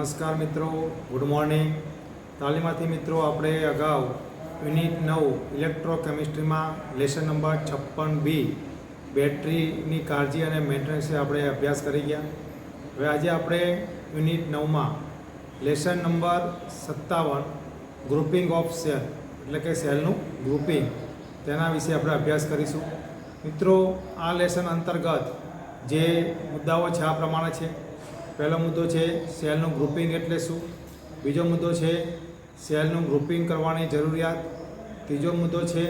નમસ્કાર મિત્રો, good morning. તાલીમાથી મિત્રો આપણે અગાઉ યુનિટ 9 ઇલેક્ટ્રોકેમિસ્ટ્રીમાં લેસન નંબર 56B બેટરીની કાળજી અને મેન્ટેનન્સને આપણે અભ્યાસ કરી ગયા. હવે આજે આપણે યુનિટ 9માં lesson number 57 grouping of cell એટલે કે સેલનું ગ્રુપિંગ તેના વિશે આપણે અભ્યાસ કરીશું. મિત્રો, આ લેસન અંતર્ગત જે મુદ્દાઓ છે આ પ્રમાણે છે. પહેલો મુદ્દો છે સેલનું ગ્રુપિંગ એટલે શું. બીજો મુદ્દો છે સેલનું ગ્રુપિંગ કરવાની જરૂરિયાત. ત્રીજો મુદ્દો છે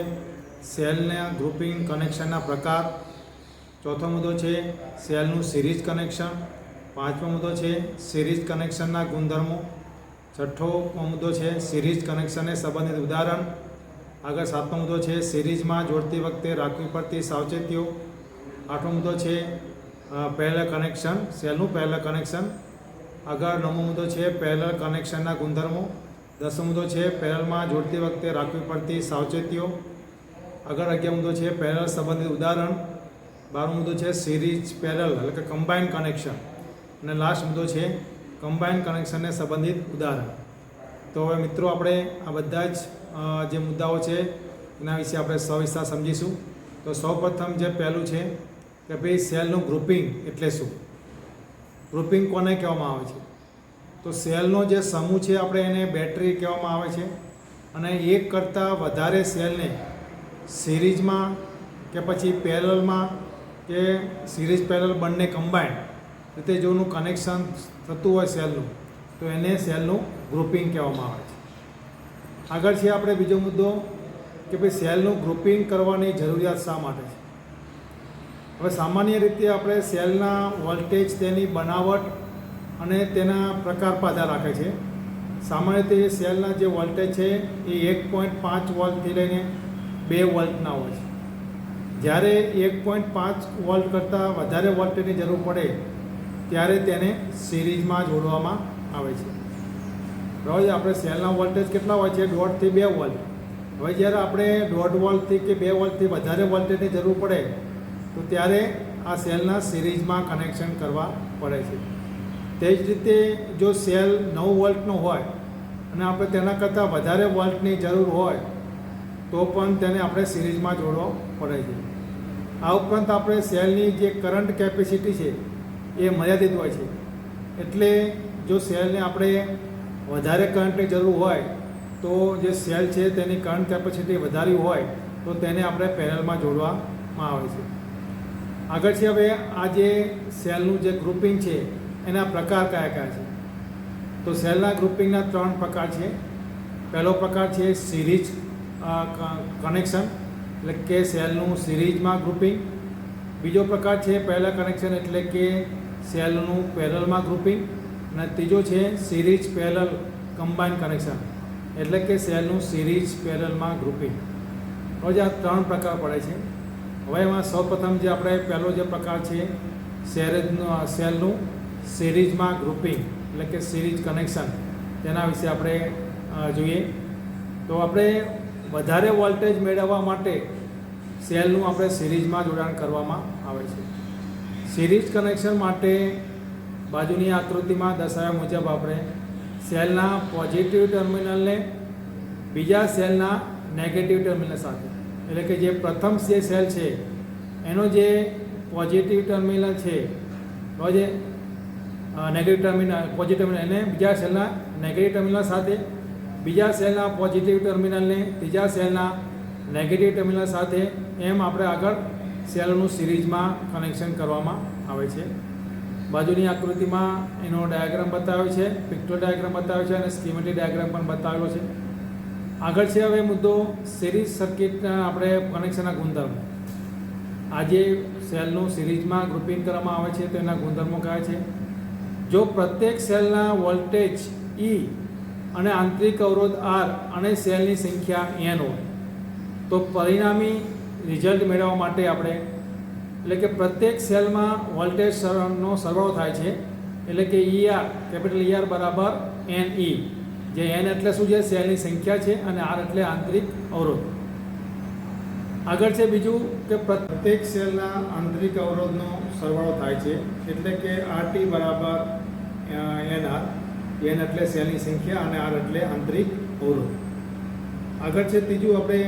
સેલના ગ્રુપિંગ કનેક્શનના પ્રકાર. ચોથો મુદ્દો છે સેલનું સિરીઝ કનેક્શન. પાંચમો મુદ્દો છે સિરીઝ કનેક્શનના ગુણધર્મો. છઠ્ઠો મુદ્દો છે સિરીઝ કનેક્શનને સંબંધિત ઉદાહરણ. આગળ સાતમો મુદ્દો છે સિરીઝમાં જોડતી વખતે રાખવી પડતી સાવચેતીઓ. આઠમો મુદ્દો છે પેરેલલ કનેક્શન, સેલનું પેરેલલ કનેક્શન. આગળ નવમો મુદ્દો છે પેરેલલ કનેક્શનના ગુણધર્મો. દસમો મુદ્દો છે પેરેલલમાં જોડતી વખતે રાખવી પડતી સાવચેતીઓ. આગળ 11 મુદ્દો છે પેરેલલ સંબંધિત ઉદાહરણ. 12મો મુદ્દો છે સિરીઝ પેરેલલ એટલે કે કમ્બાઇન્ડ કનેક્શન. અને લાસ્ટ મુદ્દો છે કમ્બાઇન્ડ કનેક્શનને સંબંધિત ઉદાહરણ. તો હવે મિત્રો આપણે આ બધા જ જે મુદ્દાઓ છે એના વિશે આપણે સવિસ્તાર સમજીશું. તો સૌપ્રથમ જે પહેલું છે કે ભાઈ સેલનું ગ્રુપિંગ એટલે શું. ગ્રુપિંગ કોને કહેવામાં આવે છે? તો સેલનો જે સમૂહ છે આપણે એને બેટરી કહેવામાં આવે છે. અને એક કરતાં વધારે સેલને સિરીઝમાં કે પછી પેરેલલમાં કે સિરીઝ પેરેલલ બંને કમ્બાઇન્ડ રીતે જોનું કનેક્શન થતું હોય સેલનું તો એને સેલનું ગ્રુપિંગ કહેવામાં આવે છે. આગળ છે આપણે બીજો મુદ્દો કે ભાઈ સેલનું ગ્રુપિંગ કરવાની જરૂરિયાત શા માટે છે. હવે સામાન્ય રીતે આપણે સેલના વોલ્ટેજ, તેની બનાવટ અને તેના પ્રકાર પર આધાર રાખે છે. સામાન્ય રીતે સેલના જે વોલ્ટેજ છે એ 1.5 વોલ્ટથી લઈને 2 વોલ્ટના હોય છે. જ્યારે 1.5 વોલ્ટ કરતાં વધારે વોલ્ટેજની જરૂર પડે ત્યારે તેને સિરીઝમાં જોડવામાં આવે છે. રોજ આપણે સેલના વોલ્ટેજ કેટલા હોય છે? 1.5 થી 2 વોલ્ટ. હવે જ્યારે આપણે 1.5 વોલ્ટથી કે 2 વોલ્ટથી વધારે વોલ્ટેજની જરૂર પડે તો ત્યારે આ સેલના સિરીઝમાં કનેક્શન કરવા પડે છે. તે જ રીતે જો સેલ 9 વોલ્ટનો હોય અને આપણે તેના કરતાં વધારે વોલ્ટની જરૂર હોય તો પણ તેને આપણે સિરીઝમાં જોડવો પડે છે. આ ઉપરાંત આપણે સેલની જે કરંટ કેપેસિટી છે એ મર્યાદિત હોય છે. એટલે જો સેલને આપણે વધારે કરંટની જરૂર હોય તો જે સેલ છે તેની કરંટ કેપેસિટી વધારી હોય તો તેને આપણે પેરેલલમાં જોડવામાં આવે છે. આગળ છે હવે આ જે સેલનું જે ગ્રુપિંગ છે એના પ્રકાર કયા કયા છે. તો સેલના ગ્રુપિંગના 3 પ્રકાર છે. પહેલો પ્રકાર છે સિરીઝ કનેક્શન એટલે કે સેલનું સિરીઝમાં ગ્રુપિંગ. બીજો પ્રકાર છે પેરેલલ કનેક્શન એટલે કે સેલનું પેરેલલમાં ગ્રુપિંગ. અને ત્રીજો છે સિરીઝ પેરેલલ કમ્બાઇન્ડ કનેક્શન એટલે કે સેલનું સિરીઝ પેરેલલમાં ગ્રુપિંગ. રોજ આ 3 પ્રકાર પડે છે. હવે એમાં સૌપ્રથમ જે આપણે પહેલો જે પ્રકાર છે સેલનું સિરીઝમાં ગ્રુપિંગ એટલે કે સિરીઝ કનેક્શન તેના વિશે આપણે જોઈએ. તો આપણે વધારે વોલ્ટેજ મેળવવા માટે સેલનું આપણે સિરીઝમાં જોડાણ કરવામાં આવે છે. સિરીઝ કનેક્શન માટે બાજુની આકૃતિમાં દર્શાવ્યા મુજબ આપણે સેલના પોઝિટિવ ટર્મિનલને બીજા સેલના નેગેટિવ ટર્મિનલ સાથે એટલે કે જે પ્રથમ જે સેલ છે એનો જે પોઝિટિવ ટર્મિનલ છે તો જે નેગેટિવ ટર્મિનલ પોઝિટિવ ટર્મિનલ એને બીજા સેલના નેગેટિવ ટર્મિનલ સાથે, બીજા સેલના પોઝિટિવ ટર્મિનલને ત્રીજા સેલના નેગેટિવ ટર્મિનલ સાથે એમ આપણે આગળ સેલનું સિરીઝમાં કનેક્શન કરવામાં આવે છે. બાજુની આકૃતિમાં એનો ડાયાગ્રામ બતાવ્યો છે, પિક્ટોરિયલ ડાયાગ્રામ બતાવ્યો છે અને સ્કીમેટિક ડાયાગ્રામ પણ બતાવેલો છે. આગળ છે હવે મુદ્દો સિરીઝ સર્કિટના આપણે કનેક્શનના ગુણધર્મો. આજે સેલનું સિરીઝમાં ગ્રુપિંગ કરવામાં આવે છે તો એના ગુણધર્મો કયા છે. જો પ્રત્યેક સેલના વોલ્ટેજ E અને આંતરિક અવરોધ R અને સેલની સંખ્યા n હોય તો પરિણામી રિઝલ્ટ મેળવવા માટે આપણે એટલે કે પ્રત્યેક સેલમાં વોલ્ટેજનો સરવાળો થાય છે એટલે કે ER કેપિટલ ER બરાબર NE. જે n એટલે શું છે? સેલની સંખ્યા છે અને R એટલે આંતરિક અવરોધ. આગળ છે બીજું કે પ્રત્યેક સેલના આંતરિક અવરોધનો સરવાળો થાય છે એટલે કે RT બરાબર NR એન એટલે સેલની સંખ્યા અને આર એટલે આંતરિક અવરોધ. આગળ છે ત્રીજું આપણે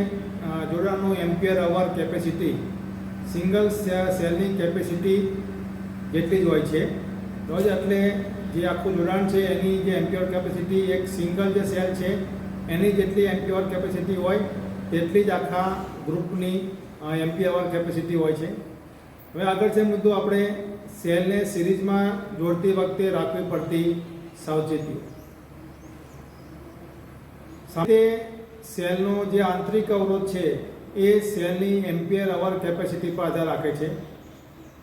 જોડાણનું એમ્પિયર અવર કેપેસિટી. સિંગલ સેલની કેપેસિટી જેટલી જ હોય છે રોજ, એટલે જે આખું જોડાણ છે એની જે એમ્પિયર કેપેસિટી એક સિંગલ જે સેલ છે એની જેટલી એમ્પિયર કેપેસિટી હોય તેટલી જ આખા ગ્રુપની એમ્પિયર કેપેસિટી હોય છે. હવે આગળ છે મુદ્દો આપણે સેલને સિરીઝમાં જોડતી વખતે રાખવી પડતી સાવચેતીઓ. સાથે સેલનો જે આંતરિક અવરોધ છે એ સેલની એમ્પિયર અવર કેપેસિટી પર આધાર રાખે છે.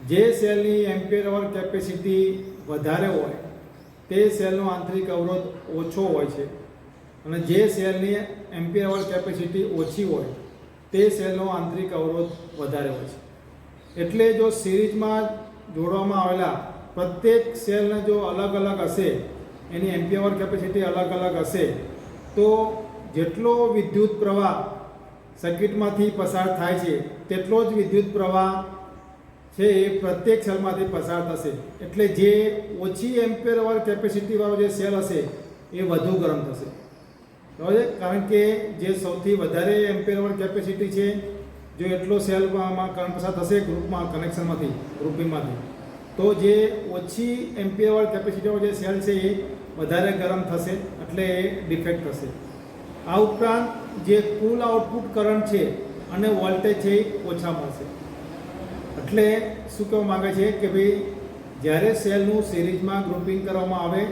જે સેલની એમ્પિયર અવર કેપેસિટી વધારે હોય તે સેલનો આંતરિક અવરોધ ઓછો હોય છે, અને જે સેલની એમ્પિયર અવર કેપેસિટી ઓછી હોય તે સેલનો આંતરિક અવરોધ વધારે હોય છે. એટલે જો સિરીઝમાં જોડવામાં આવેલા પ્રત્યેક સેલને જો અલગ અલગ હશે, એની એમ્પિયર અવર કેપેસિટી અલગ અલગ હશે, તો જેટલો વિદ્યુત પ્રવાહ સર્કિટમાંથી પસાર થાય છે તેટલો જ વિદ્યુત પ્રવાહ છે એ પ્રત્યેક સેલમાંથી પસાર થશે. એટલે જે ઓછી એમ્પિયર અવર કેપેસિટીવાળો જે સેલ હશે એ વધુ ગરમ થશે. બરાબર છે? કારણ કે જે સૌથી વધારે એમ્પિયર અવર કેપેસિટી છે, જો એટલો સેલમાં કરંટ પસાર થશે ગ્રુપમાં કનેક્શનમાંથી ગ્રુપિંગમાંથી, તો જે ઓછી એમ્પિયર અવર કેપેસિટીવાળો જે સેલ છે એ વધારે ગરમ થશે, એટલે એ ડિફેક્ટ થશે. આ ઉપરાંત જે કુલ આઉટપુટ કરંટ છે અને વોલ્ટેજ છે એ ઓછા મળશે. એટલે શું કહેવા માગે છે કે ભાઈ જ્યારે સેલનું સિરીઝમાં ગ્રુપિંગ કરવામાં આવે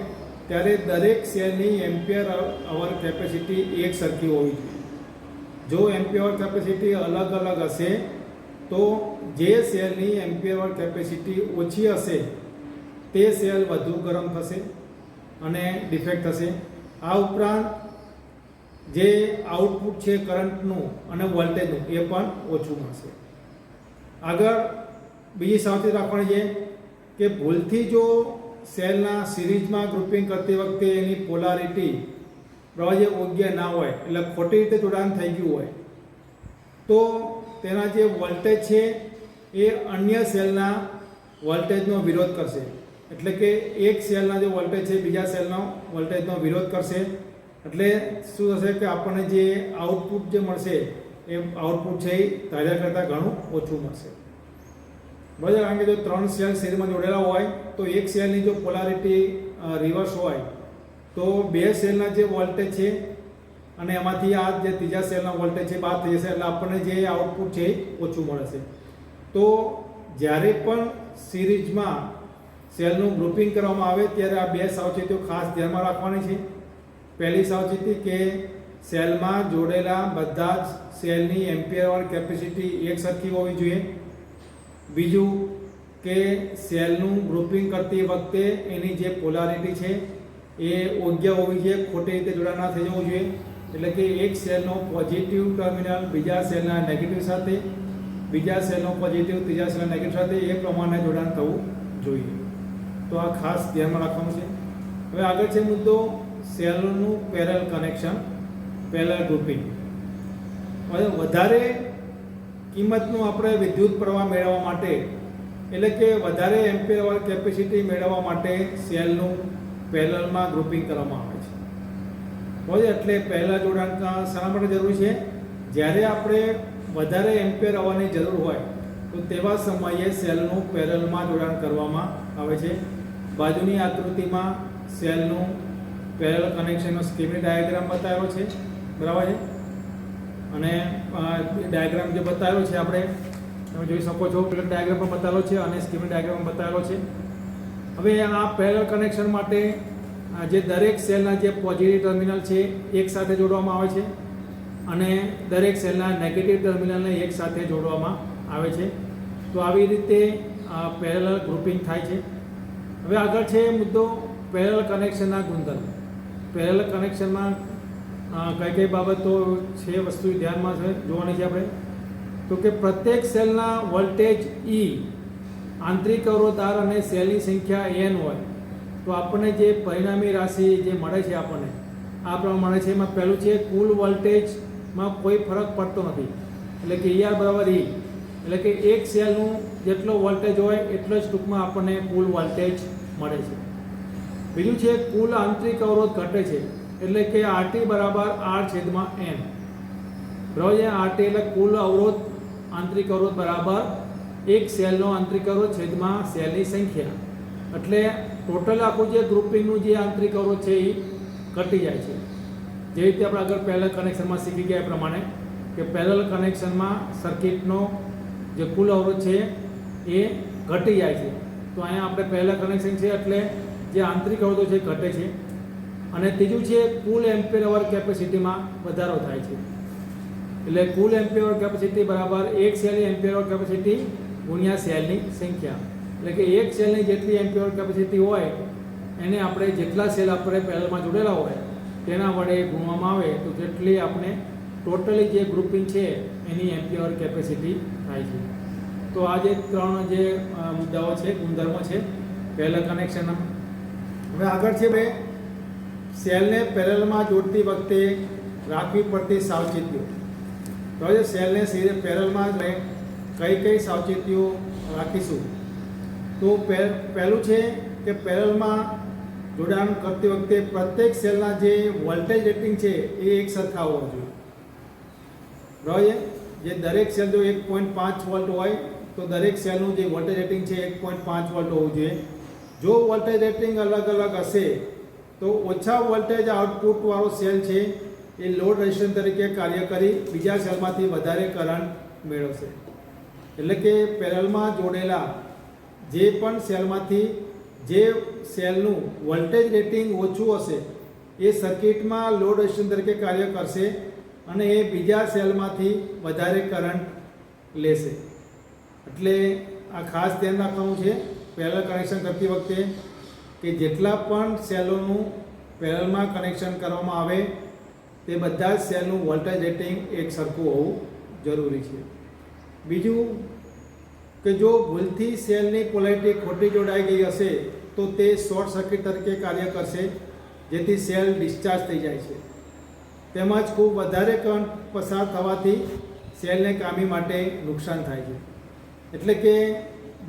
ત્યારે દરેક સેલની એમ્પિયર અવર કેપેસિટી એક સરખી હોવી જોઈએ. જો એમ્પિયર અવર કેપેસિટી અલગ અલગ હશે તો જે સેલની એમ્પિયર અવર કેપેસિટી ઓછી હશે તે સેલ વધુ ગરમ થશે અને ડિફેક્ટ થશે. આ ઉપરાંત જે આઉટપુટ છે કરંટનું અને વોલ્ટેજનું એ પણ ઓછું મળશે. આગળ બીજી સાવચેતી રાખવાની છે કે ભૂલથી જો સેલના સિરીઝમાં ગ્રુપિંગ કરતી વખતે એની પોલારિટી જે યોગ્ય ના હોય, એટલે ખોટી રીતે જોડાણ થઈ ગયું હોય, તો તેના જે વોલ્ટેજ છે એ અન્ય સેલના વોલ્ટેજનો વિરોધ કરશે. એટલે કે એક સેલના જે વોલ્ટેજ છે બીજા સેલનો વોલ્ટેજનો વિરોધ કરશે. એટલે શું થશે કે આપણને જે આઉટપુટ જે મળશે એ આઉટપુટ છે એ ધાર્યા કરતાં ઘણું ઓછું મળશે. બરાબર? કારણ કે જો 3 સેલ સિરીઝમાં જોડેલા હોય તો એક સેલની જો પોલારિટી રિવર્સ હોય તો 2 સેલના જે વોલ્ટેજ છે અને એમાંથી આ જે ત્રીજા સેલના વોલ્ટેજ છે બાદ થઈ જશે, એટલે આપણને જે આઉટપુટ છે એ ઓછું મળશે. તો જ્યારે પણ સિરીઝમાં સેલનું ગ્રુપિંગ કરવામાં આવે ત્યારે આ 2 સાવચેતીઓ ખાસ ધ્યાનમાં રાખવાની છે. પહેલી સાવચેતી કે સેલમાં જોડેલા બધા જ સેલની એમ્પિયર અવર કેપેસિટી એક સરખી હોવી જોઈએ. બીજું કે સેલનું ગ્રુપિંગ કરતી વખતે એની જે પોલારિટી છે એ યોગ્ય હોવી જોઈએ, ખોટી રીતે જોડાણ ના થઈ જવું જોઈએ. એટલે કે એક સેલનો પોઝિટિવ ટર્મિનલ બીજા સેલના નેગેટિવ સાથે, બીજા સેલનો પોઝિટિવ ત્રીજા સેલના નેગેટિવ સાથે એ પ્રમાણે જોડાણ થવું જોઈએ. તો આ ખાસ ધ્યાનમાં રાખવાનું છે. હવે આગળ છે મુદ્દો સેલનું પેરેલલ કનેક્શન, પેરેલલ ગ્રુપિંગ. વધારે કિંમતનું આપણે વિદ્યુત પ્રવાહ મેળવવા માટે, એટલે કે વધારે એમ્પિયર અવર કેપેસિટી મેળવવા માટે સેલનું પેરેલલમાં ગ્રુપિંગ કરવામાં આવે છે. બરાબર? એટલે પહેલા જોડાણ શાના માટે જરૂરી છે? જ્યારે આપણે વધારે એમ્પિયર અવરની જરૂર હોય તો તેવા સમયે સેલનું પેરેલલમાં જોડાણ કરવામાં આવે છે. બાજુની આકૃતિમાં સેલનું પેરેલલ કનેક્શનનો સ્કીમેટિક ડાયાગ્રામ બતાવેલો છે. બરાબર છે? અને ડાયાગ્રામ જે બતાવેલો છે આપણે તમે જોઈ શકો છો, ડાયાગ્રામ પણ બતાવેલો છે અને સ્કીમેટિક ડાયાગ્રામ બતાવેલો છે. હવે આ પેરેલલ કનેક્શન માટે જે દરેક સેલના જે પોઝિટિવ ટર્મિનલ છે એક સાથે જોડવામાં આવે છે અને દરેક સેલના નેગેટિવ ટર્મિનલને એક સાથે જોડવામાં આવે છે. તો આવી રીતે પેરેલલ ગ્રુપિંગ થાય છે. હવે આગળ છે મુદ્દો પેરેલલ કનેક્શનના ગુણધર્મો. પેરેલલ કનેક્શનમાં કઈ કઈ બાબતો છે વસ્તુ ધ્યાનમાં છે જોવાની છે આપણે. તો કે પ્રત્યેક સેલના વોલ્ટેજ E, આંતરિક અવરોધ R અને સેલની સંખ્યા N હોય તો આપણને જે પરિણામી રાશિ જે મળે છે આપણને આ પ્રમાણે છે. એમાં પહેલું છે કુલ વોલ્ટેજમાં કોઈ ફરક પડતો નથી, એટલે કે ER બરાબર E, એટલે કે એક સેલનું જેટલો વોલ્ટેજ હોય એટલો જ ટૂંકમાં આપણને કુલ વોલ્ટેજ મળે છે. બીજું છે કુલ આંતરિક અવરોધ ઘટે છે, એટલે કે RT બરાબર R/N. બરાબર છે. RT એટલે કુલ અવરોધ, આંતરિક અવરોધ બરાબર એક સેલનો આંતરિક અવરોધ છેદમાં સેલની સંખ્યા. એટલે ટોટલ આખું જે ગ્રુપિંગનું જે આંતરિક અવરોધ છે એ ઘટી જાય છે. જે રીતે આપણે આગળ પેરેલલ કનેક્શનમાં શીખી ગયા એ પ્રમાણે કે પેરેલલ કનેક્શનમાં સર્કિટનો જે કુલ અવરોધ છે એ ઘટી જાય છે. તો અહીંયા આપણે પેરેલલ કનેક્શન છે એટલે જે આંતરિક અવરોધો છે ઘટે છે. અને ત્રીજું છે કુલ એમ્પિયર અવર કેપેસિટીમાં વધારો થાય છે. એટલે કુલ એમ્પિયર અવર કેપેસિટી બરાબર એક સેલની એમ્પિયર અવર કેપેસિટી ગુણ્યા સેલની સંખ્યા. એટલે કે એક સેલની જેટલી એમ્પિયર અવર કેપેસિટી હોય એને આપણે જેટલા સેલ આપણે પેરેલલમાં જોડેલા હોય તેના વડે ગુણવામાં આવે તો જેટલી આપણે ટોટલી જે ગ્રુપિંગ છે એની એમ્પિયર અવર કેપેસિટી થાય છે. તો આ જે ત્રણ જે મુદ્દાઓ છે, ગુણધર્મો છે પેરેલલ કનેક્શન. હવે આગળ છે ભાઈ સેલને પેરેલલમાં જોડતી વખતે રાખવી પડતી સાવચેતીઓ. તો હવે સેલને પેરેલલમાં કઈ કઈ સાવચેતીઓ રાખીશું? તો પહેલું છે કે પેરેલલમાં જોડાણ કરતી વખતે પ્રત્યેક સેલના જે વોલ્ટેજ રેટિંગ છે એ એક સરખા હોવો જોઈએ. બરાબર છે. જે દરેક સેલ જો 1.5 વોલ્ટ હોય તો દરેક સેલનું જે વોલ્ટેજ રેટિંગ છે 1.5 વોલ્ટ હોવું જોઈએ. જો વોલ્ટેજ રેટિંગ અલગ અલગ હશે તો ઓછા વોલ્ટેજ આઉટપુટ વાળો સેલ છે એ લોડ રેઝિસ્ટન્સ તરીકે કાર્ય કરી બીજા સેલમાંથી વધારે કરંટ મેળવશે. એટલે કે પેરેલલમાં જોડેલા જે પણ સેલમાંથી જે સેલનું વોલ્ટેજ રેટિંગ ઓછું હશે એ સર્કિટમાં લોડ રેઝિસ્ટન્સ તરીકે કાર્ય કરશે અને એ બીજા સેલમાંથી વધારે કરંટ લેશે. એટલે આ ખાસ ધ્યાન રાખવાનું છે પેરેલલ કનેક્શન કરતી વખતે કે જેટલા પણ સેલોનું પેરેલલમાં કનેક્શન કરવામાં આવે તે બધા જ સેલનું વોલ્ટેજ રેટિંગ એક સરખું હોવું જરૂરી છે. બીજું કે જો ભૂલથી સેલની પોલારિટી ખોટી જોડાઈ ગઈ હશે તો તે શોર્ટ સર્કિટ તરીકે કાર્ય કરશે, જેથી સેલ ડિસ્ચાર્જ થઈ જાય છે. તેમજ ખૂબ વધારે કરંટ પસાર થવાથી સેલને કામી માટે નુકસાન થાય છે. એટલે કે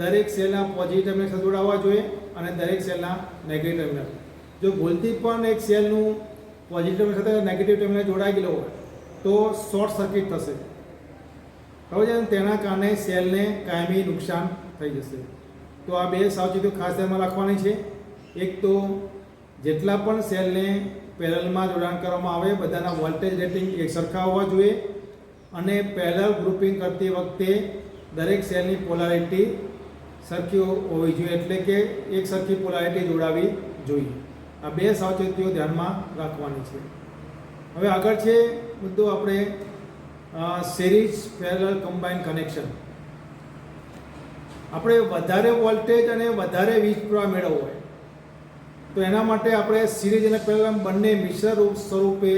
દરેક સેલના પોઝિટિવ ટર્મિનલ જોડાવવા જોઈએ અને દરેક સેલના નેગેટિવ ટર્મિનલ. જો ભૂલથી પણ એક સેલનું પોઝિટિવ ટર્મિનલ સાથે નેગેટિવ ટર્મિનલ જોડાઈ ગયેલો હોય તો શોર્ટ સર્કિટ થશે. બરાબર છે. તેના કારણે સેલને કાયમી નુકસાન થઈ જશે. તો આ બે સાવચેતીઓ ખાસ ધ્યાનમાં રાખવાની છે. એક તો જેટલા પણ સેલને પેરેલલમાં જોડાણ કરવામાં આવે બધાના વોલ્ટેજ રેટિંગ એક સરખા હોવા જોઈએ અને પેરેલલ ગ્રુપિંગ કરતી વખતે દરેક સેલની પોલારિટી સરખી હોવી જોઈએ, એટલે કે એક સરખી પોલારિટી જોડાવી જોઈએ. આ બે સાવચેતીઓ ધ્યાનમાં રાખવાની છે. હવે આગળ છે મુદ્દો આપણે સિરીઝ પેરેલલ કમ્બાઇન કનેક્શન. આપણે વધારે વોલ્ટેજ અને વધારે વીજ પ્રવાહ મેળવવો હોય તો એના માટે આપણે સિરીઝ અને પેરેલલ બંને મિશ્ર સ્વરૂપે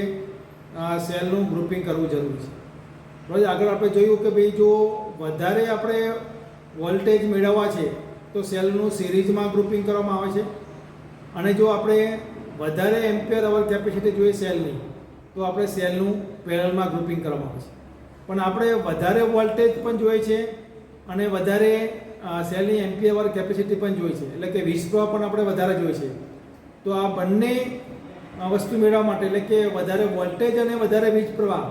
સેલનું ગ્રુપિંગ કરવું જરૂરી છે. બરાબર. આગળ આપણે જોયું કે ભાઈ જો વધારે આપણે વોલ્ટેજ મેળવવા છે તો સેલનું સિરીઝમાં ગ્રુપિંગ કરવામાં આવે છે અને જો આપણે વધારે એમ્પિયર અવર કેપેસિટી જોઈએ સેલની તો આપણે સેલનું પેરેલલમાં ગ્રુપિંગ કરવામાં આવે છે. પણ આપણે વધારે વોલ્ટેજ પણ જોઈએ છે અને વધારે સેલની એમ્પિયર અવર કેપેસિટી પણ જોઈએ છે, એટલે કે વીજ પ્રવાહ પણ આપણે વધારે જોઈએ છે. તો આ બંને વસ્તુ મેળવવા માટે, એટલે કે વધારે વોલ્ટેજ અને વધારે વીજ પ્રવાહ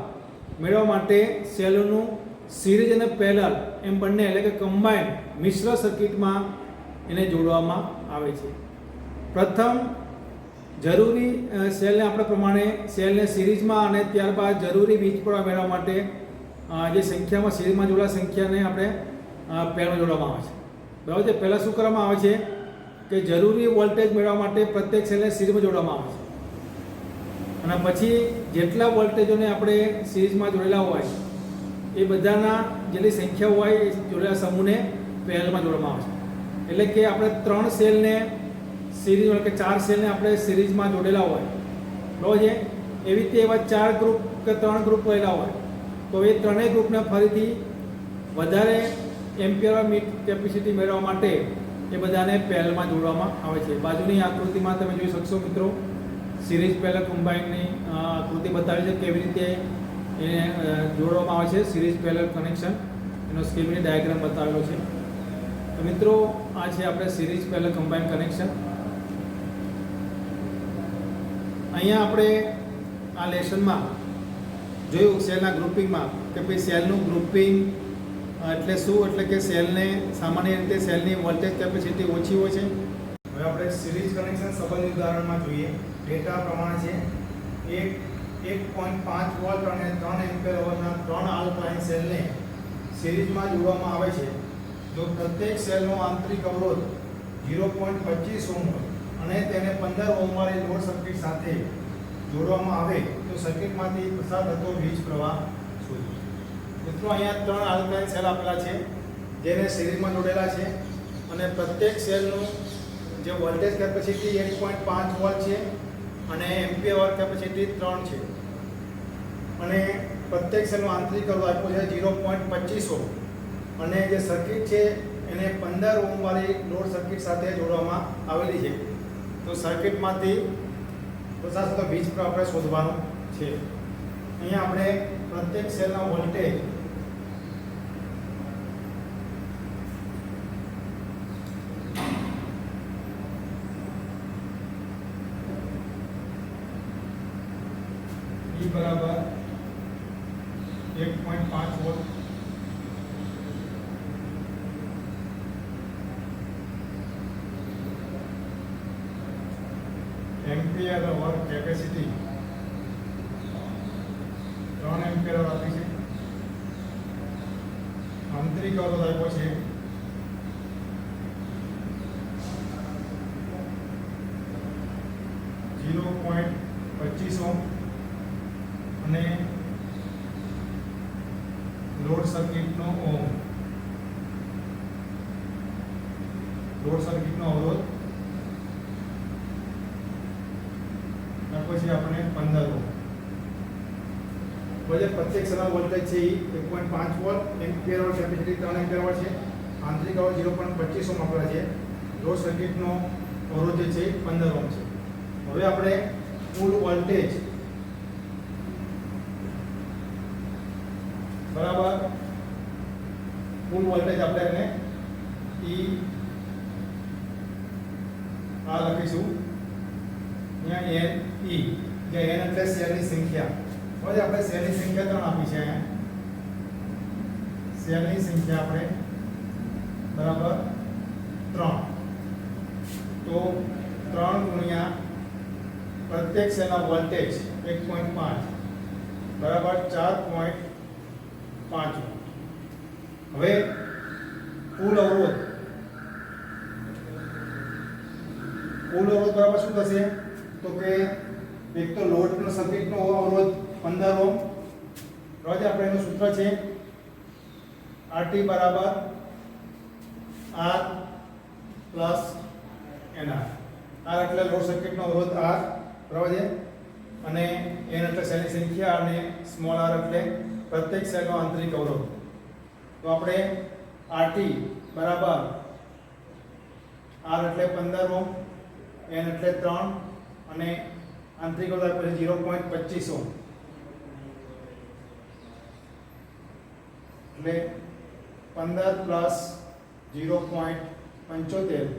મેળવવા માટે સેલોનું સિરીઝ અને પેરેલલ એમ બંને, એટલે કે કમ્બાઇન મિશ્ર સર્કિટમાં એને જોડવામાં આવે છે. પ્રથમ જરૂરી સેલને આપણે પ્રમાણે સેલને સિરીઝમાં અને ત્યારબાદ જરૂરી વીજ પ્રવાહ મેળવવા માટે જે સંખ્યામાં સિરીઝમાં જોડાયેલા સંખ્યાને આપણે પેરેલલમાં જોડવામાં આવે છે. બરાબર છે. પહેલાં શું કરવામાં આવે છે કે જરૂરી વોલ્ટેજ મેળવવા માટે પ્રત્યેક સેલને સિરીઝમાં જોડવામાં આવે છે અને પછી જેટલા વોલ્ટેજોને આપણે સિરીઝમાં જોડેલા હોય એ બધાના જેટલી સંખ્યા હોય એ જોડેલા સમૂહને પેરેલલમાં જોડવામાં આવે છે. એટલે કે આપણે 3 સેલને સિરીઝ, એટલે કે 4 સેલને આપણે સિરીઝમાં જોડેલા હોય બરાબર છે. એવી રીતે એવા 4 ગ્રુપ કે 3 ગ્રુપ રહેલા હોય તો એ ત્રણેય ગ્રુપને ફરીથી વધારે એમ્પિયર કેપેસિટી મેળવવા માટે એ બધાને પેરેલલમાં જોડવામાં આવે છે. બાજુની આકૃતિમાં તમે જોઈ શકશો મિત્રો, સિરીઝ પેરેલલ કમ્બાઇનની આકૃતિ બતાવી છે કેવી રીતે એને જોડવામાં આવે છે. સિરીઝ પેરેલલ કનેક્શન એનો સ્કીમેટિક ડાયાગ્રામ બતાવેલો છે. તો મિત્રો આ છે આપણે સિરીઝ પેરેલલ કમ્બાઇન કનેક્શન. અહીંયા આપણે આ લેસનમાં જોયું સેલના ગ્રુપિંગમાં કે ભાઈ સેલનું ગ્રુપિંગ એટલે શું, એટલે કે સેલને સામાન્ય રીતે સેલની વોલ્ટેજ કેપેસિટી ઓછી હોય છે. હવે આપણે સિરીઝ કનેક્શન સંબંધિત ઉદાહરણમાં જોઈએ. ડેટા પ્રમાણે છે 1.5 વોલ્ટ અને 3 એમ્પિયર અવરના 3 આલ્કાલાઇન સેલને સિરીઝમાં જોડવામાં આવે છે. જો પ્રત્યેક સેલનો આંતરિક અવરોધ 0.25 ઓહ્મ અને તેને 15 ઓહ્મ વાળી લોડ સર્કિટ સાથે જોડવામાં આવે તો સર્કિટમાંથી પસાર થતો વીજ પ્રવાહ શોધો. મિત્રો અહીંયા 3 આલ્કાલાઇન સેલ આપેલા છે જેને સિરીઝમાં જોડેલા છે અને પ્રત્યેક સેલનું જે વોલ્ટેજ કેપેસિટી 1.5 વોલ્ટ છે અને એમ્પિયર અવર કેપેસિટી 3 છે અને પ્રત્યેક સેલનો આંતરિક અવરોધ આપ્યો છે 0.25 ઓહ્મ અને જે સર્કિટ છે એને 15 ઓહ્મ વાળી લોડ સર્કિટ સાથે જોડવામાં આવેલી છે. તો સર્કિટમાંથી પસાર થતો વીજ પ્રવાહ આપણે શોધવાનો છે. અહીંયા આપણે પ્રત્યેક સેલના વોલ્ટેજ E બરાબર 1.5 વોલ્ટ એમ્પિયર અવર કેપેસિટી 3 એમ્પિયર અવર આપી છે. આંતરિક અવરોધ આપ્યો છે 0.25 ઓહ્મ અને લોડ સર્કિટનો અવરોધ પછી આપણે 15 ઓહ્મ. હવે પ્રત્યેક સેલનો વોલ્ટેજ છે એ 1.5 વોલ્ટ, એમ્પિયર અવર કેપેસિટી 3 એમ્પિયર અવર છે, આંતરિક અવરોધ 0.25 ઓહ્મ આપેલા છે, લોડ સર્કિટનો અવરોધ જે છે 15 ઓહ્મ છે. હવે આપણે કુલ વોલ્ટેજ બરાબર કુલ વોલ્ટેજ આપણે એને E આ લખીશું અહીંયા n e, જે n એટલે સેલની સંખ્યા. હવે આપણે સેલની સંખ્યા 3 આપી છે. અહીંયા સેલની સંખ્યા આપણે બરાબર 3, તો 3 ગુણ્યા પ્રત્યેક સેલનો વોલ્ટેજ 1.5 બરાબર 4.5. હવે કુલ અવરોધ બરાબર શું થશે, તો કે એક તો લોડનો સર્કિટનો અવરોધ 15 ઓહ્મ. હવે આપણે એનું સૂત્ર છે RT બરાબર R પ્લસ NR. R એટલે લોડ સર્કિટનો અવરોધ R બરાબર છે અને N એટલે સેલની સંખ્યા અને સ્મોલ r એટલે પ્રત્યેક સેલનો આંતરિક અવરોધ. તો આપણે RT બરાબર R એટલે 15 ઓહ્મ, N એટલે 3 અને આંતરિક અવરોધ આપણે 0.25 ઓહ્મ એટલે 15 પ્લસ 0.75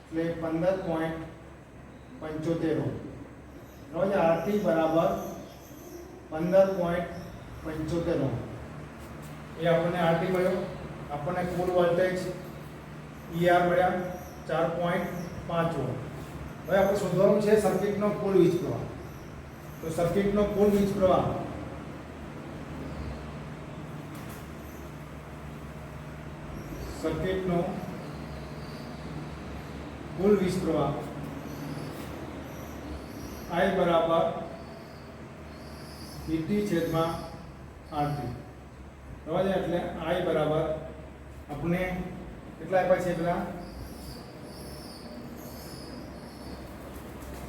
એટલે 15.75 ઓહ્મ. હવે RT બરાબર 15.75 ઓહ્મ એ આપણને RT મળ્યો. આપણને કુલ વોલ્ટેજ ER મળ્યા 4.5 ઓહ્મ. હવે આપણે શોધવાનું છે સર્કિટનો કુલ વીજ પ્રવાહ. તો સર્કિટનો કુલ વીજ પ્રવાહ I બરાબર ET છેદમાં RT. બરાબર એટલે I બરાબર આપણે કેટલા આપ્યા છે પેલા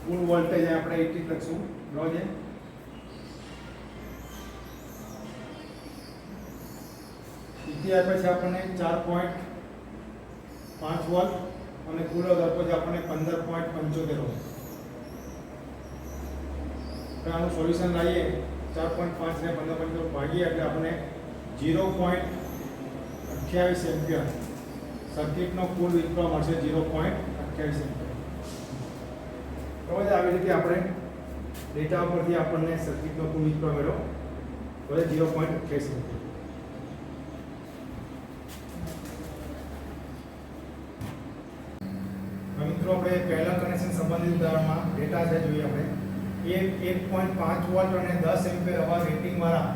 કુલ વોલ્ટેજ આપણે 80 લખશું. બરાબર છે આપ્યા છે આપણને 4.5 વોલ્ટ અને કુલ અવરોધ આપણને 15.75 ઓહ્મ. આનું સોલ્યુશન લાવીએ 4.5 ને 15.75 ભાગીએ એટલે આપણે 0.28 એમ્પિયર સર્કિટનો કુલ વીજ પ્રવાહ મળશે. 0.28 એમ્પિયર. હવે આવી રીતે આપણે ડેટા ઉપરથી આપણને સર્કિટનો કુલ વીજ પ્રવાહ મેળવ્યો. હવે 0.88. મિત્રો આપણે પહેલા કનેક્શન સંબંધિત ઉદાહરણમાં ડેટા છે જોઈએ આપણે 1.5 વોલ્ટ અને 10 એમ્પિયર અવર રેટિંગ વાળા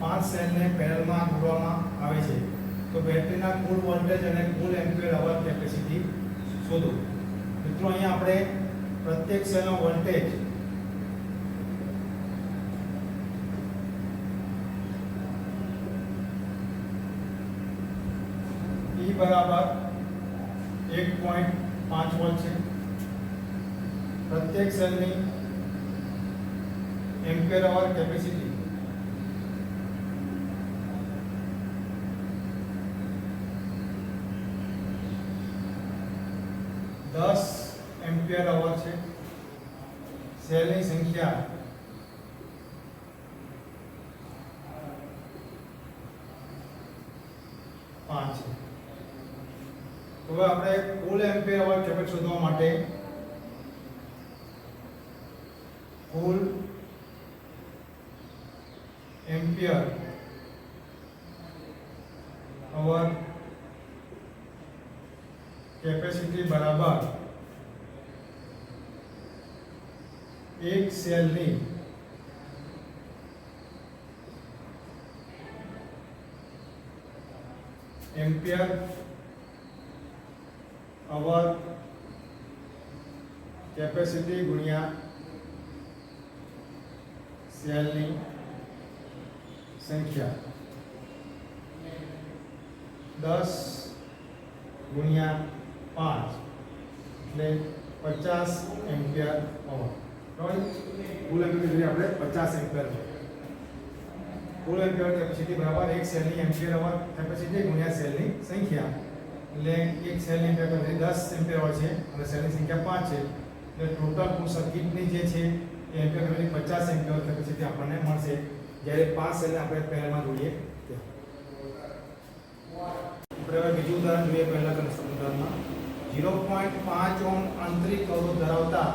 5 સેલને પેનલમાં જોડવામાં આવે છે. તો બેટરીના કુલ વોલ્ટેજ અને કુલ એમ્પિયર અવર કેપેસિટી શોધો. મિત્રો અહીંયા આપણે પ્રત્યેક સેલનો વોલ્ટેજ E બરાબર 1.5 વોલ્ટ છે. પ્રત્યેક સેલની એમ્પિયર અવર કેપેસિટી दस एम्पियर अवर है. सेलनी संख्या 5 है. तो આપણે કુલ એમ્પિયર અવર કેપેસિટી શોધવા માટે કુલ એમ્પિયર અવર कैपेसिटी बराबर एक सेल ની एम्पियर अवर कैपेसिटी गुणिया सेल ની संख्या 10 गुणिया 5 એટલે 50 એમ્પિયર અવર. રાઈટ. કુલ એમ્પિયર આપણે 50 એમ્પિયર છે. કુલ એમ્પિયર કેપેસિટી બરાબર એક સેલની એમ્પિયર અવર કેપેસિટી ગુણ્યા સેલની સંખ્યા. એટલે એક સેલની એમ્પિયર કેપેસિટી 10 એમ્પિયર અવર છે અને સેલની સંખ્યા 5 છે. એટલે ટોટલ કુલ સર્કિટની જે છે એ એમ્પિયર કેપેસિટી 50 એમ્પિયર કેપેસિટી આપણને મળશે જ્યારે 5 સેલને આપણે પહેલામાં જોઈએ. આપણે હવે બીજું ઉદાહરણ જોઈએ. પહેલા કનેક્શન ઉદાહરણમાં 0.5 ઓહ્મ આંતરિક અવરોધ ધરાવતા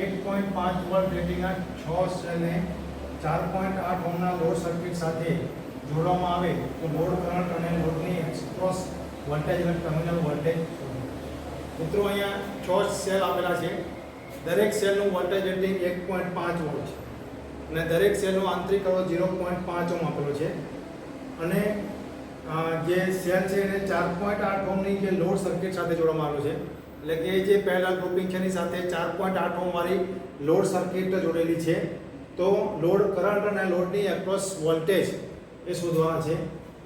1.5 વોલ્ટ રેટિંગના 6 સેલને 4.8 ઓહ્મના લોડ સર્કિટ સાથે જોડવામાં આવે તો લોડ કરંટ અને લોડની એક્રોસ વોલ્ટેજ અને ટર્મિનલ વોલ્ટેજ. મિત્રો અહીંયા 6 સેલ આપેલા છે. દરેક સેલનું વોલ્ટેજ રેટિંગ 1.5 વોલ્ટ છે અને દરેક સેલનો આંતરિક અવરોધ 0.5 ઓહ્મ આપેલો છે અને જે સેલ છે એને 4.8 ઓહ્મની જે લોડ સર્કિટ સાથે જોડવામાં આવેલું છે. એટલે કે જે પહેલા ગ્રુપિંગ છે એની સાથે 4.8 ઓહ્મ વાળી લોડ સર્કિટ જોડેલી છે. તો લોડ કરંટ અને લોડની એક્રોસ વોલ્ટેજ એ શોધવાના છે.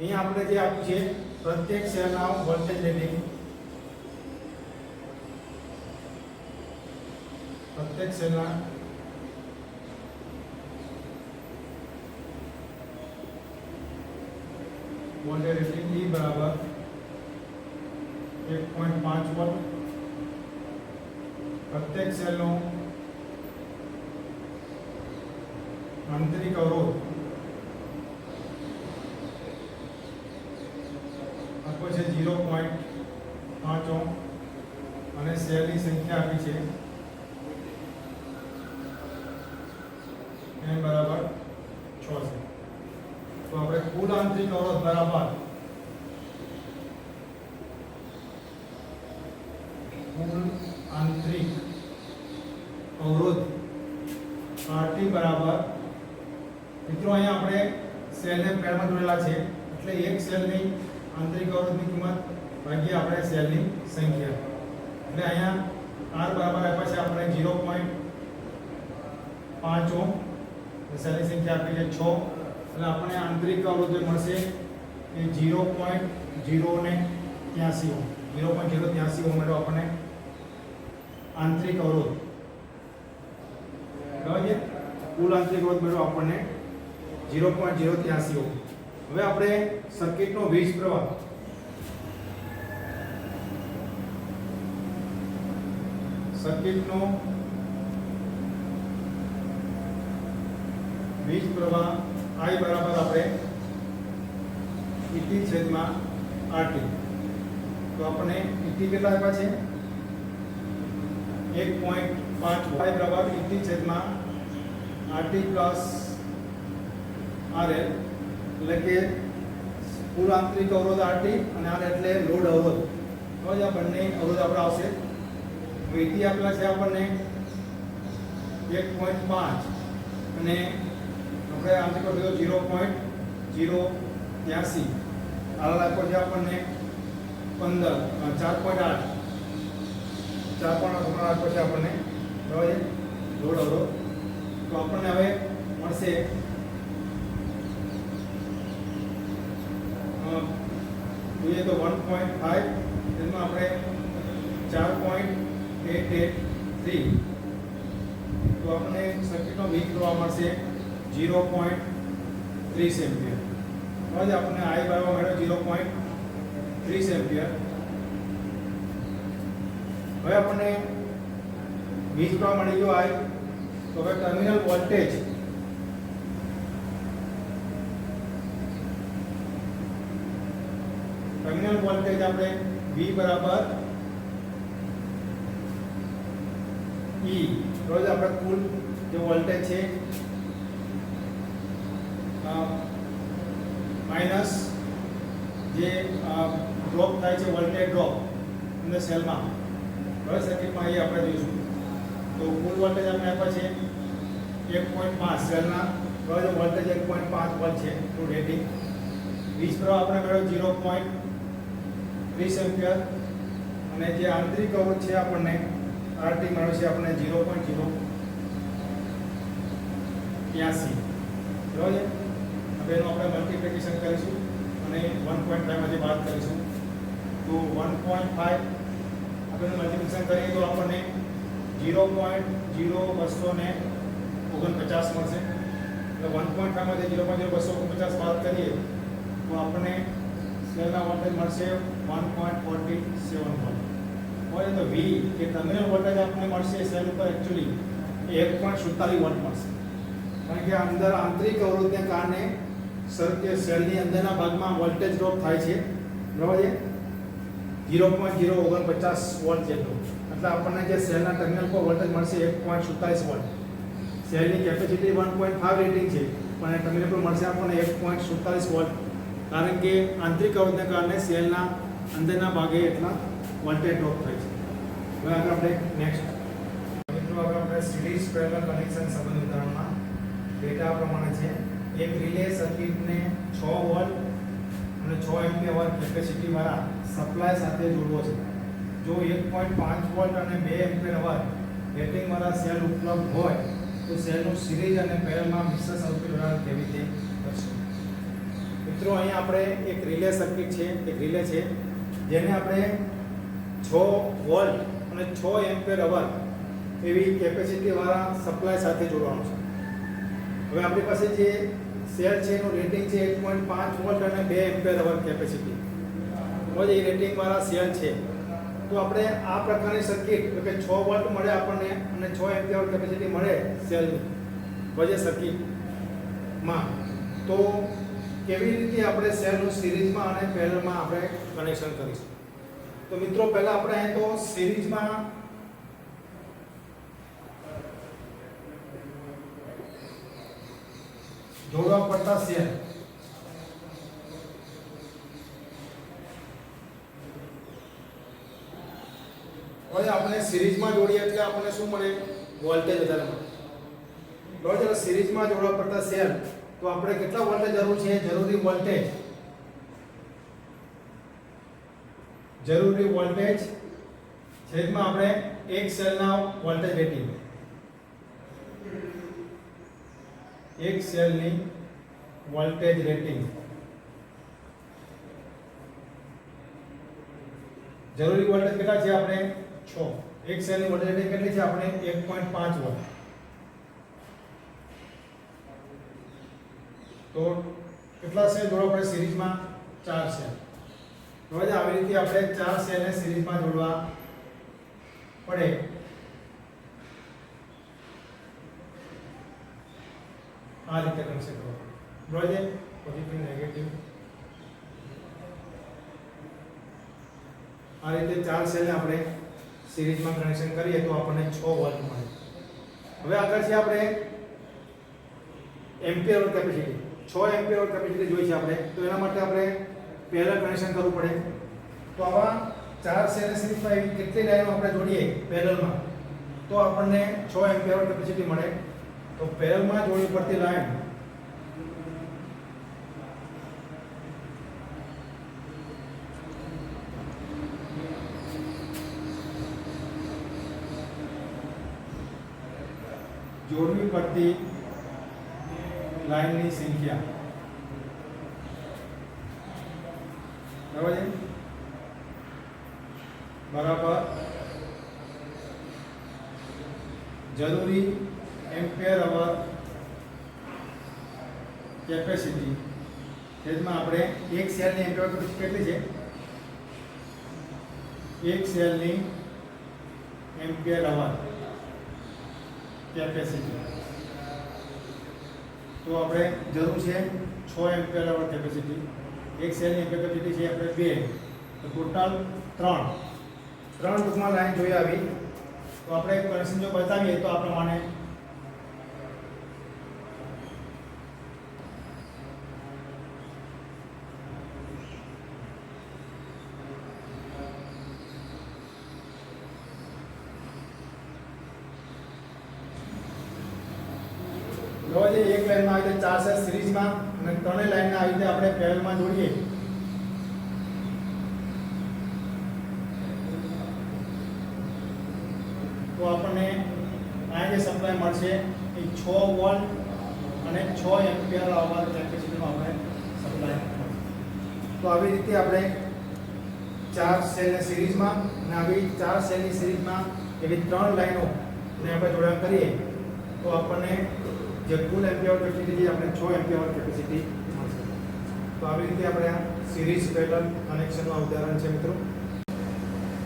અહીંયા આપણે જે આપ્યું છે પ્રત્યેક સેલના વોલ્ટેજ રેટિંગ પ્રત્યેક સેલના वोल्टेज रेटिंग E बराबर 1.5 वोल्ट. प्रत्येक सेल नो आंतरिक अवरोध आपको છે 0.5 ઓહ્મ અને સેલની સંખ્યા આપી છે n બરાબર 6 છે. तो આપણે કુલ આંતરિક અવરોધ બરાબર કુલ આંતરિક અવરોધ RT બરાબર. મિત્રો અહીંયા આપણે સેલને પેરમાં જોડેલા છે એટલે એક સેલની આંતરિક અવરોધની કિંમત ભાગ્યા આપણે સેલની સંખ્યા. એટલે અહીંયા R બરાબર આપ્યા છે આપણે 0.5 ઓહ્મ સેલની સંખ્યા આપી છે 6. એટલે આપણે આંતરિક અવરોધ મળશે એ 0.083 ઓહ્મ. 0.083 ઓહ્મ મેળવો આપણને આંતરિક અવરોધ. બરાબર છે. કુલ આંતરિક અવરોધ મેળવો આપણને 0.083 ઓહ્મ. હવે આપણે સર્કિટનો વીજ પ્રવાહ સર્કિટનો વીજ પ્રવાહ I बराबर આપણે ET છેદમાં RT. તો આપણે ET કેટલા આપ્યા છે 1.5 5 y બરાબર ET છેદમાં RT પ્લસ RL એટલે કે કુલ આંતરિક અવરોધ RT અને R એટલે લોડ અવરોધ. તો આ બંને અવરોધ આપણે આવશે. ET આપેલા છે આપણને 1.5 અને આપણે આંતરિક અવરોધ 0.083. RL આપ્યો છે આપણને 15 4.8 આપ્યો છે આપણને બરાબર લોડ અવરોધ. તો આપણને હવે મળશે જોઈએ તો 1.5 એમાં આપણે 4.883 તો આપણને સર્કિટનો વીક જોવા મળશે 0.30 એમ્પિયર. હવે આપણને I બરાબર મળ્યો 0.30 એમ્પિયર. હવે આપણને વીજ પ્રવાહ મળી ગયો I. તો હવે ટર્મિનલ વોલ્ટેજ આપણે V બરાબર E રોજ આપણે કુલ જે વોલ્ટેજ છે માઈનસ જે ડ્રોપ થાય છે વોલ્ટેજ ડ્રોપ અંદર સેલમાં હવે સર્કિટમાં એ આપણે જોઈશું. તો કુલ વોલ્ટેજ આપણે આપ્યા છે 1.5 સેલના રોજ વોલ્ટેજ 1.5 વોલ્ટ છે ટુ રેટિંગ. વીજ પ્રવાહ આપણે મેળવ્યો 0.30 એમ્પિયર અને જે આંતરિક અવરોધ છે આપણને RT મળ્યો છે આપણને 0.083 બરાબર. હવે એનું આપણે મલ્ટીપ્લિકેશન કરીશું અને 1.5 માંથી બાદ કરીશું. તો 1.5 આપણે મલ્ટીપ્લિકેશન કરીએ તો આપણને 0.0249 મળશે. એટલે 1.5 માંથી 0.0249 બાદ કરીએ તો આપણને સેલના વોલ્ટેજ મળશે 1.47 વોલ્ટ. હોય તો V કે ટર્મિનલ વોલ્ટેજ આપણને મળશે સેલ ઉપર એકચ્યુઅલી 1.47 વોલ્ટ મળશે. કારણ કે અંદર આંતરિક અવરોધને કારણે સેલની અંદરના ભાગમાં વોલ્ટેજ ડ્રોપ થાય છે બરાબર છે 0.049 વોલ્ટ જેટલો. એટલે આપણને જે સેલના ટર્મિનલ પર વોલ્ટેજ મળશે 1.47 વોલ્ટ. સેલની કેપેસિટી 1.5 રેટિંગ છે પણ ટર્મિનલ પર મળશે આપણને 1.47 વોલ્ટ. કારણ કે આંતરિક અવરોધને કારણે સેલના અંદરના ભાગે એટલા વોલ્ટેજ ડ્રોપ થાય છે. હવે આગળ આપણે નેક્સ્ટ મિત્રો આપણે સિરીઝ પેરેલલ કનેક્શન સંબંધ ઉદાહરણમાં ડેટા પ્રમાણે છે. એક રિલે સર્કિટને 6 વોલ્ટ અને 6 એમ્પિયર કેપેસિટી વાળા સપ્લાય સાથે જોડવો છે. જો 1.5 વોલ્ટ અને 2 એમ્પિયર રેટિંગ વાળા સેલ ઉપલબ્ધ હોય તો સેલનું સિરીઝ અને પેરેલલમાં મિશ્ર સર્કિટ જોડાણ કેવી રીતે કરશે. મિત્રો અહીં આપણે એક રિલે સર્કિટ છે, એક રિલે છે જેને આપણે 6 વોલ્ટ અને 6 એમ્પિયર એવી કેપેસિટી વાળા સપ્લાય સાથે જોડવાનું છે. હવે આપણી પાસે જે સેલ છે એનું રેટિંગ છે 1.5 વોલ્ટ અને 2 એમ્પિયર કેપેસિટી. હવે એ રેટિંગ વાળા સેલ છે તો આપણે આ પ્રકારની સર્કિટ એટલે કે 6 વોલ્ટ મળે આપણને અને 6 એમ્પિયર કેપેસિટી મળે સેલની વજે સર્કિટમાં તો કેવી રીતે આપણે સેલનું સિરીઝમાં અને પેરેલલમાં આપણે કનેક્શન કરીશું. તો મિત્રો પહેલા આપણે અહીં તો સિરીઝમાં જોડવા પડતા સેલ હવે આપણે સિરીઝમાં જોડીએ એટલે આપણને શું મળે વોલ્ટેજ વધારે મળે બરાબર. સિરીઝમાં જોડવા પડતા સેલ તો આપણે કેટલા વોલ્ટેજ જરૂર છે જરૂરી વોલ્ટેજ છેદમાં આપણે એક સેલના વોલ્ટેજ રેટિંગ એક સેલની વોલ્ટેજ રેટિંગ જરૂરી વોલ્ટેજ કેટલા છે આપણે 6. એક સેલની વોલ્ટેજ રેટિંગ કેટલી છે આપણે 1.5 વોલ્ટ. તો કેટલા સેલ જોડવા પડે સિરીઝમાં 4 સેલ. હવે આવી રીતે આપણે 4 સેલને સિરીઝમાં જોડવા પડે. આ રીતે કનેક્શન કરવાનું બરાબર છે. પોઝિટિવ નેગેટિવ આ રીતે 4 સેલને આપણે સિરીઝમાં કનેક્શન કરીએ તો આપણને 6 વોલ્ટ મળે. હવે આગળ છે આપણે એમ્પિયર કેપેસિટી 6 એમ્પિયર કેપેસિટી જોઈ છે આપણે. તો એના માટે આપણે પેરેલલ કનેક્શન કરવું પડે. તો આવા 4 સેલ સિરીઝમાં એવી કેટલી લાઈનો આપણે જોડીએ પેરેલલમાં તો આપણને 6 એમ્પિયર કેપેસિટી મળે. તો પેરેલલમાં જોડવી પડતી લાઈન જોડવી પડતી લાઈનની સંખ્યા બરાબર છે બરાબર જરૂરી એમ્પિયર અવર કેપેસિટી. જેમાં આપણે એક સેલની એમ્પિયર કેપેસિટી કેટલી છે? એક સેલની એમ્પિયર અવર કેપેસિટી. તો આપણે જરૂર છે 6 એમ્પિયર અવર કેપેસિટી. એક સેલની એમ્પિયર કેપેસિટી છે આપણે 2, તો ટોટલ 3 ટૂંકમાં લાઈન જોઈ આવી. તો આપણે કનેક્શન જો બતાવીએ તો આ પ્રમાણે રોજ એક લાઈનમાં આવી રીતે 4 સેલ સિરીઝમાં અને 3 લાઈનના આવી રીતે આપણે પેરેલલમાં જોડીએ તો આપણને આ જે સપ્લાય મળશે એ 6 વોલ્ટ અને 6 એમ્પિયર અવર કેપેસિટીનો આપણે સપ્લાય મળશે. તો આવી રીતે આપણે 4 સેલની સિરીઝમાં અને આવી 4 સેલની સિરીઝમાં એવી 3 લાઈનો ને આપણે જોડાણ કરીએ તો આપણને જે કુલ એમ્પિયર કેપેસિટી આપણે 6 એમ્પિયર કેપેસિટી મળશે. તો આવી રીતે આપણે આ સિરીઝ પેરેલલ કનેક્શનનું ઉદાહરણ છે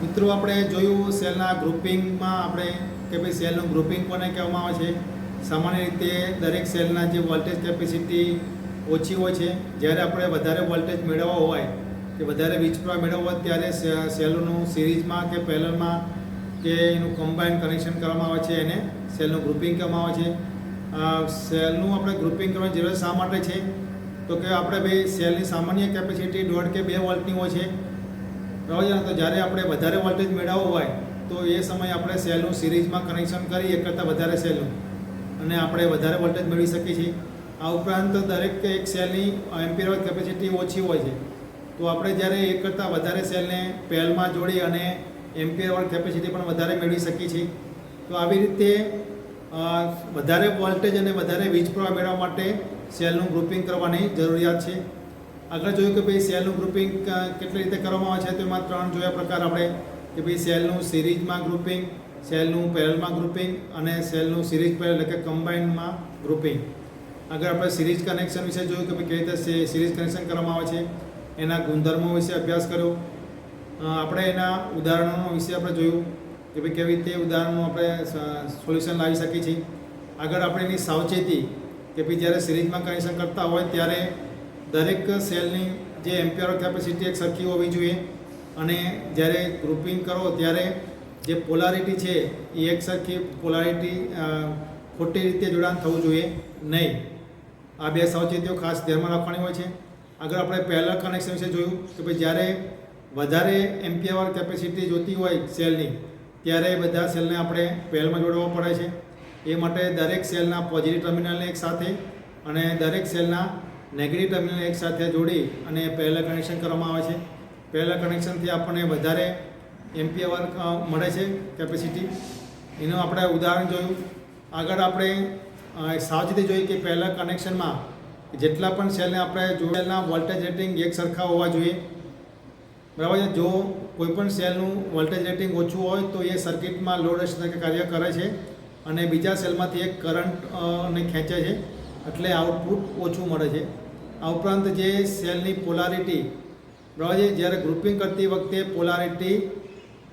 મિત્રો આપણે જોયું સેલના ગ્રુપિંગમાં આપણે કે ભાઈ સેલનું ગ્રુપિંગ કોને કહેવામાં આવે છે. સામાન્ય રીતે દરેક સેલના જે વોલ્ટેજ કેપેસિટી ઓછી હોય છે. જ્યારે આપણે વધારે વોલ્ટેજ મેળવવો હોય કે વધારે વીજ પ્રવાહ મેળવવો હોય ત્યારે સેલોનું સિરીઝમાં કે પેરેલલમાં કે એનું કમ્બાઇન કનેક્શન કરવામાં આવે છે એને સેલનું ગ્રુપિંગ કહેવામાં આવે છે. સેલનું આપણે ગ્રુપિંગ કરવાની જરૂર શા માટે છે તો કે આપણે ભાઈ સેલની સામાન્ય કેપેસિટી 1.5 કે 2 વોલ્ટની હોય છે બરાબર છે. તો જ્યારે આપણે વધારે વોલ્ટેજ મેળવવો હોય તો એ સમયે આપણે સેલનું સિરીઝમાં કનેક્શન કરી એક કરતાં વધારે સેલનું અને આપણે વધારે વોલ્ટેજ મેળવી શકીએ છીએ. આ ઉપરાંત દરેક એક સેલની એમ્પિયર કેપેસિટી ઓછી હોય છે. તો આપણે જ્યારે એક કરતાં વધારે સેલને પેરેલલમાં જોડી અને એમ્પિયર કેપેસિટી પણ વધારે મેળવી શકીએ છીએ. તો આવી રીતે વધારે વોલ્ટેજ અને વધારે વીજ પ્રવાહ મેળવવા માટે સેલનું ગ્રુપિંગ કરવાની જરૂરિયાત છે. આગળ જોયું કે ભાઈ સેલનું ગ્રુપિંગ કેટલી રીતે કરવામાં આવે છે તો એમાં 3 જોયા પ્રકાર આપણે કે ભાઈ સેલનું સિરીઝમાં ગ્રુપિંગ, સેલનું પેરેલલમાં ગ્રુપિંગ અને સેલનું સિરીઝ પેરેલલ એટલે કે કમ્બાઇનમાં ગ્રુપિંગ. આગળ આપણે સિરીઝ કનેક્શન વિશે જોયું કે ભાઈ કેવી રીતે સિરીઝ કનેક્શન કરવામાં આવે છે, એના ગુણધર્મો વિશે અભ્યાસ કર્યો. આપણે એના ઉદાહરણો વિશે આપણે જોયું કે ભાઈ કેવી રીતે ઉદાહરણનું આપણે સોલ્યુશન લાવી શકીએ છીએ. આગળ આપણે એની સાવચેતી કે ભાઈ જ્યારે સિરીઝમાં કનેક્શન કરતા હોય ત્યારે દરેક સેલની જે એમ્પિયર કેપેસિટી એક સરખી હોવી જોઈએ અને જ્યારે ગ્રુપિંગ કરો ત્યારે જે પોલારિટી છે એ એક સરખી પોલારિટી ખોટી રીતે જોડાણ થવું જોઈએ નહીં. આ 2 સાવચેતીઓ ખાસ ધ્યાનમાં રાખવાની હોય છે. આગળ આપણે પેરેલલ કનેક્શન વિશે જોયું કે ભાઈ જ્યારે વધારે એમ્પિયર કેપેસિટી જોતી હોય સેલની ત્યારે બધા સેલને આપણે પેરેલલમાં જોડવા પડે છે. એ માટે દરેક સેલના પોઝિટિવ ટર્મિનલને એક સાથે અને દરેક સેલના નેગેટિવ ટર્મિનલ એક સાથે જોડી અને પેરેલલ કનેક્શન કરવામાં આવે છે. પેરેલલ કનેક્શનથી આપણને વધારે એમ્પિયર મળે છે કેપેસિટી. એનું આપણે ઉદાહરણ જોયું. આગળ આપણે સાવચેતી જોઈ કે પેરેલલ કનેક્શનમાં જેટલા પણ સેલને આપણે જોડેલા વોલ્ટેજ રેટિંગ એક સરખા હોવા જોઈએ બરાબર છે. જો કોઈપણ સેલનું વોલ્ટેજ રેટિંગ ઓછું હોય તો એ સર્કિટમાં લોડ રેઝિસ્ટન્સ તરીકે કાર્ય કરે છે અને બીજા સેલમાંથી એક કરંટને ખેંચે છે એટલે આઉટપુટ ઓછું મળે છે. આ ઉપરાંત જે સેલની પોલારિટી બરાબર છે જ્યારે ગ્રુપિંગ કરતી વખતે પોલારિટી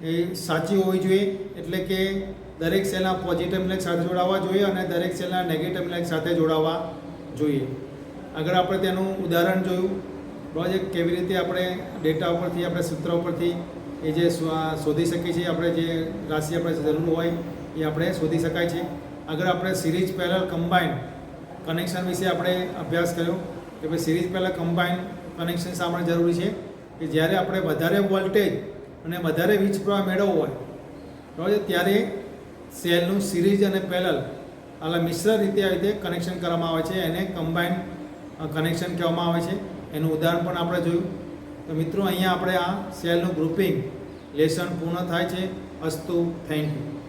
એ સાચી હોવી જોઈએ એટલે કે દરેક સેલના પોઝિટિવ ટર્મિનલ સાથે જોડાવવા જોઈએ અને દરેક સેલના નેગેટિવ ટર્મિનલ સાથે જોડાવવા જોઈએ. આગળ આપણે તેનું ઉદાહરણ જોયું બરાબર છે કેવી રીતે આપણે ડેટા ઉપરથી આપણે સૂત્ર ઉપરથી એ જે શોધી શકીએ છીએ આપણે જે રાશિ આપણે જરૂર હોય એ આપણે શોધી શકાય છે. આગળ આપણે સિરીઝ પેરેલલ કમ્બાઇન કનેક્શન વિશે આપણે અભ્યાસ કર્યો કે ભાઈ સિરીઝ પેરેલલ કમ્બાઇન કનેક્શન શા માટે જરૂરી છે કે જ્યારે આપણે વધારે વોલ્ટેજ અને વધારે વીજ પ્રવાહ મેળવવો હોય બરાબર છે ત્યારે સેલનું સિરીઝ અને પેરેલલ એટલે મિશ્ર રીતે આ રીતે કનેક્શન કરવામાં આવે છે એને કમ્બાઇન કનેક્શન કહેવામાં આવે છે. એનું ઉદાહરણ પણ આપણે જોયું. તો મિત્રો અહીંયા આપણે આ સેલનું ગ્રુપિંગ લેસન પૂર્ણ થાય છે. અસ્તુ, થેન્ક યુ.